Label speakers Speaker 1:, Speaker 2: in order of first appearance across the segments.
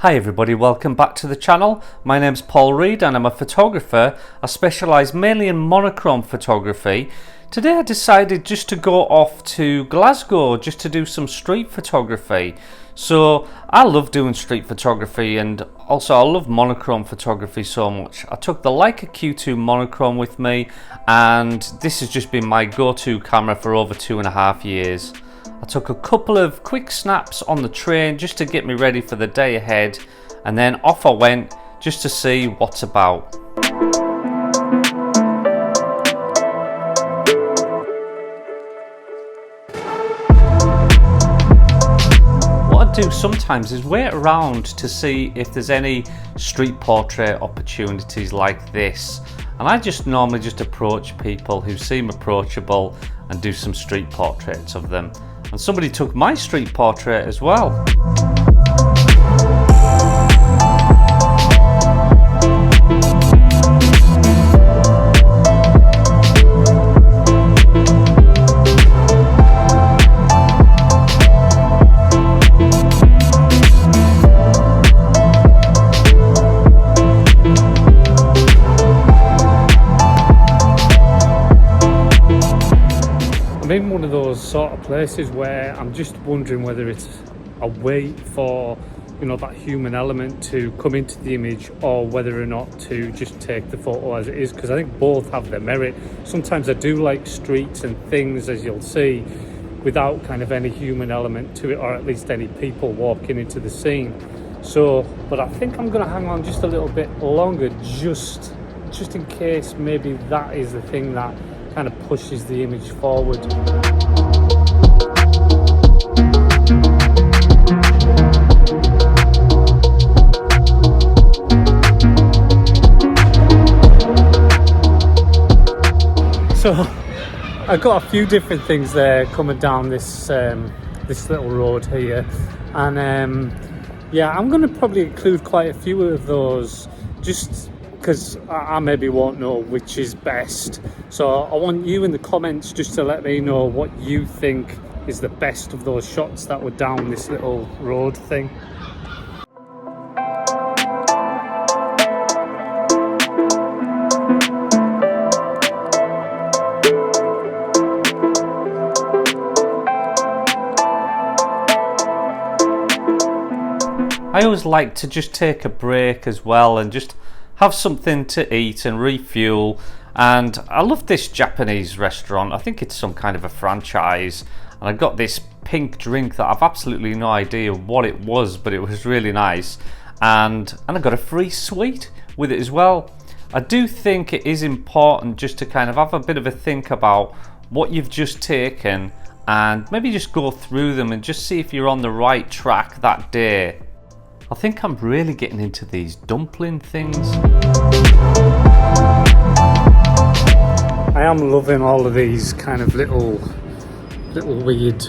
Speaker 1: Hi everybody, welcome back to the channel. My name's Paul Reed and I'm a photographer. I specialise mainly in monochrome photography. Today I decided just to go off to Glasgow just to do some street photography. So I love doing street photography and also I love monochrome photography so much. I took the Leica Q2 Monochrom with me and this has just been my go-to camera for over 2.5 years. I took a couple of quick snaps on the train just to get me ready for the day ahead, and then off I went just to see what's about. What I do sometimes is wait around to see if there's any street portrait opportunities like this, and I just normally just approach people who seem approachable and do some street portraits of them. And somebody took my street portrait as well.
Speaker 2: I'm in one of those sort of places where I'm just wondering whether it's a wait for, you know, that human element to come into the image or whether or not to just take the photo as it is, because I think both have their merit. Sometimes I do like streets and things, as you'll see, without kind of any human element to it, or at least any people walking into the scene. So, but I think I'm going to hang on just a little bit longer, just in case maybe that is the thing that kind of pushes the image forward. So I've got a few different things there coming down this this little road here, and yeah, I'm going to probably include quite a few of those just because I maybe won't know which is best. So I want you in the comments just to let me know what you think is the best of those shots that were down this little road thing.
Speaker 1: I always like to just take a break as well and just have something to eat and refuel. And I love this Japanese restaurant. I think it's some kind of a franchise, and I got this pink drink that I've absolutely no idea what it was, but it was really nice, and I got a free sweet with it as well. I do think it is important just to kind of have a bit of a think about what you've just taken and maybe just go through them and just see if you're on the right track that day. I think I'm really getting into these dumpling things.
Speaker 2: I am loving all of these kind of little weird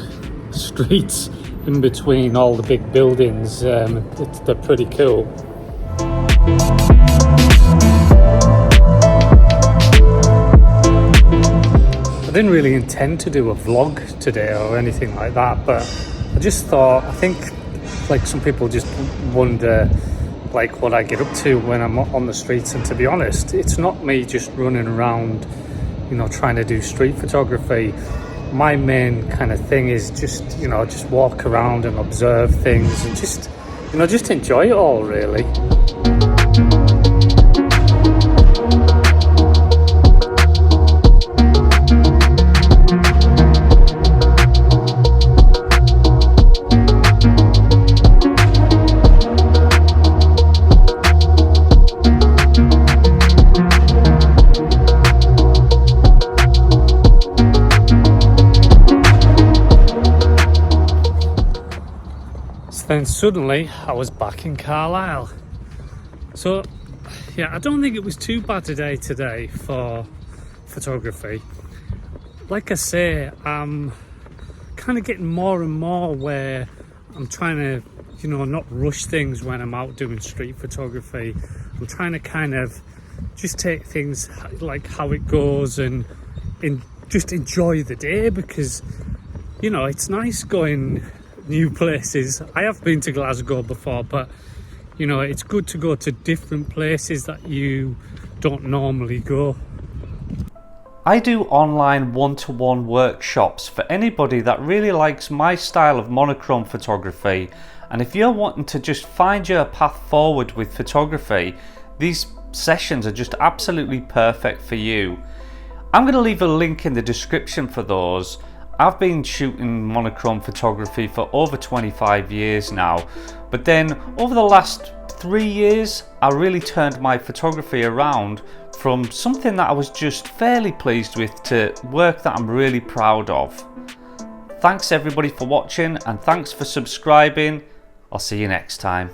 Speaker 2: streets in between all the big buildings. They're pretty cool. I didn't really intend to do a vlog today or anything like that, but I just thought, I think like some people just wonder like what I get up to when I'm on the streets, and to be honest, it's not me just running around, you know, trying to do street photography. My main kind of thing is just, you know, just walk around and observe things and just, you know, just enjoy it all really. Then suddenly I was back in Carlisle. So yeah, I don't think it was too bad today for photography. Like I say, I'm kind of getting more and more where I'm trying to, you know, not rush things when I'm out doing street photography. I'm trying to kind of just take things like how it goes and just enjoy the day, because, you know, it's nice going new places. I have been to Glasgow before, but You know, it's good to go to different places that you don't normally go.
Speaker 1: I do online one-to-one workshops for anybody that really likes my style of monochrome photography, and if you're wanting to just find your path forward with photography, these sessions are just absolutely perfect for you. I'm going to leave a link in the description for those. I've been shooting monochrome photography for over 25 years now, but then over the last 3 years I really turned my photography around from something that I was just fairly pleased with to work that I'm really proud of. Thanks everybody for watching, and thanks for subscribing. I'll see you next time.